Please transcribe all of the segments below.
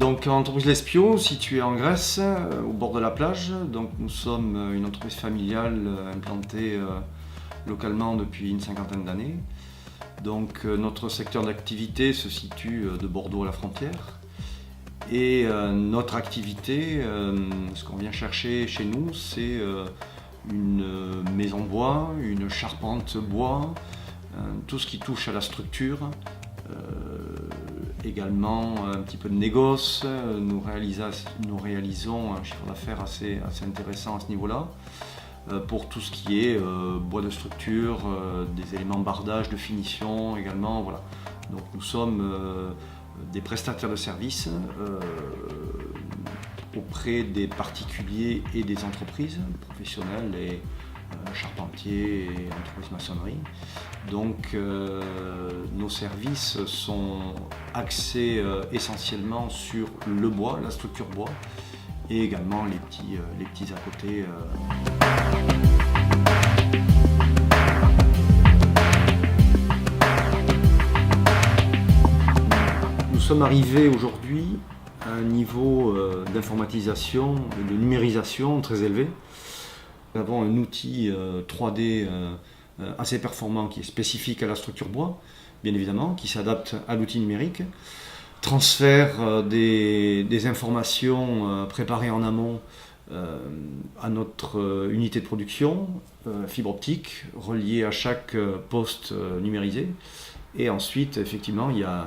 Donc entreprise Lespio, située en Grèce, au bord de la plage. Donc nous sommes une entreprise familiale implantée localement depuis une cinquantaine d'années. Donc notre secteur d'activité se situe de Bordeaux à la frontière. Et notre activité, ce qu'on vient chercher chez nous, c'est une maison bois, une charpente bois, tout ce qui touche à la structure. Également un petit peu de négoce, nous réalisons un chiffre d'affaires assez intéressant à ce niveau-là, pour tout ce qui est bois de structure, des éléments bardage, de finition également. Voilà. Donc nous sommes des prestataires de services auprès des particuliers et des entreprises professionnelles et charpentiers et entreprises maçonnerie. Donc nos services sont axés essentiellement sur le bois, la structure bois et également les petits à côté. Nous sommes arrivés aujourd'hui à un niveau d'informatisation et de numérisation très élevé. Nous avons un outil 3D assez performant qui est spécifique à la structure bois, bien évidemment, qui s'adapte à l'outil numérique. Transfert des informations préparées en amont à notre unité de production, fibre optique, reliée à chaque poste numérisé. Et ensuite, effectivement, il y a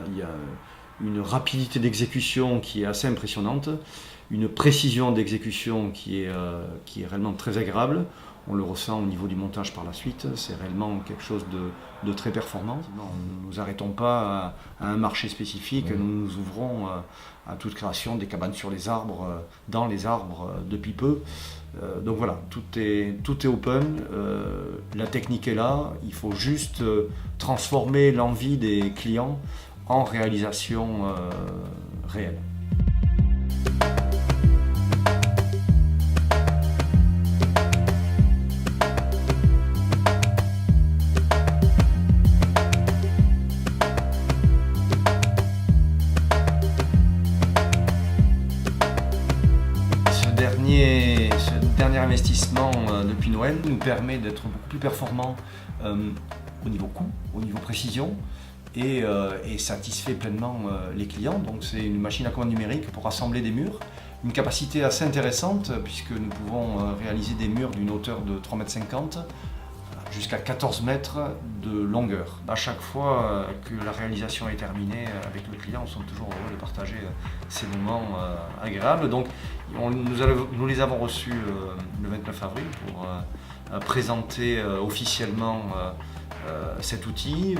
une rapidité d'exécution qui est assez impressionnante, une précision d'exécution qui est réellement très agréable. On le ressent au niveau du montage par la suite, c'est réellement quelque chose de très performant. Nous ne nous arrêtons pas à un marché spécifique, nous nous ouvrons à toute création des cabanes sur les arbres, dans les arbres depuis peu. Donc voilà, tout est open, la technique est là, il faut juste transformer l'envie des clients en réalisation réelle. Ce dernier investissement depuis Noël nous permet d'être beaucoup plus performants au niveau coût, au niveau précision et satisfait pleinement les clients. Donc c'est une machine à commande numérique pour assembler des murs, une capacité assez intéressante puisque nous pouvons réaliser des murs d'une hauteur de 3,50 m jusqu'à 14 mètres de longueur. À chaque fois que la réalisation est terminée avec le client, on est toujours heureux de partager ces moments agréables. Donc nous les avons reçus le 29 avril pour présenter officiellement cet outil.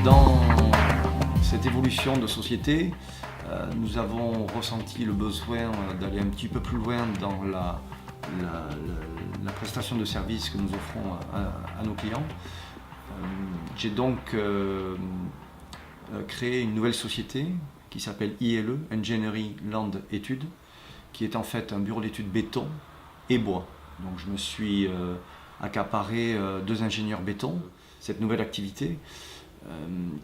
Dans cette évolution de société, nous avons ressenti le besoin d'aller un petit peu plus loin dans la prestation de services que nous offrons à nos clients. J'ai donc créé une nouvelle société qui s'appelle ILE, Engineering Land Études, qui est en fait un bureau d'études béton et bois. Donc je me suis accaparé 2 ingénieurs béton. Cette nouvelle activité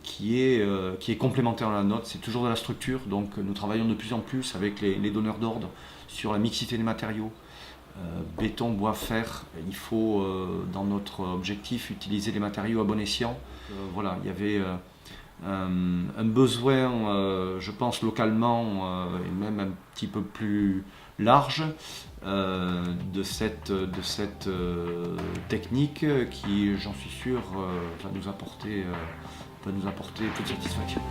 qui est complémentaire à la nôtre, c'est toujours de la structure, donc nous travaillons de plus en plus avec les donneurs d'ordre sur la mixité des matériaux. Béton, bois, fer, il faut dans notre objectif utiliser les matériaux à bon escient. Voilà, il y avait un besoin, je pense localement et même un petit peu plus large de cette technique qui, j'en suis sûr, va nous apporter toute satisfaction.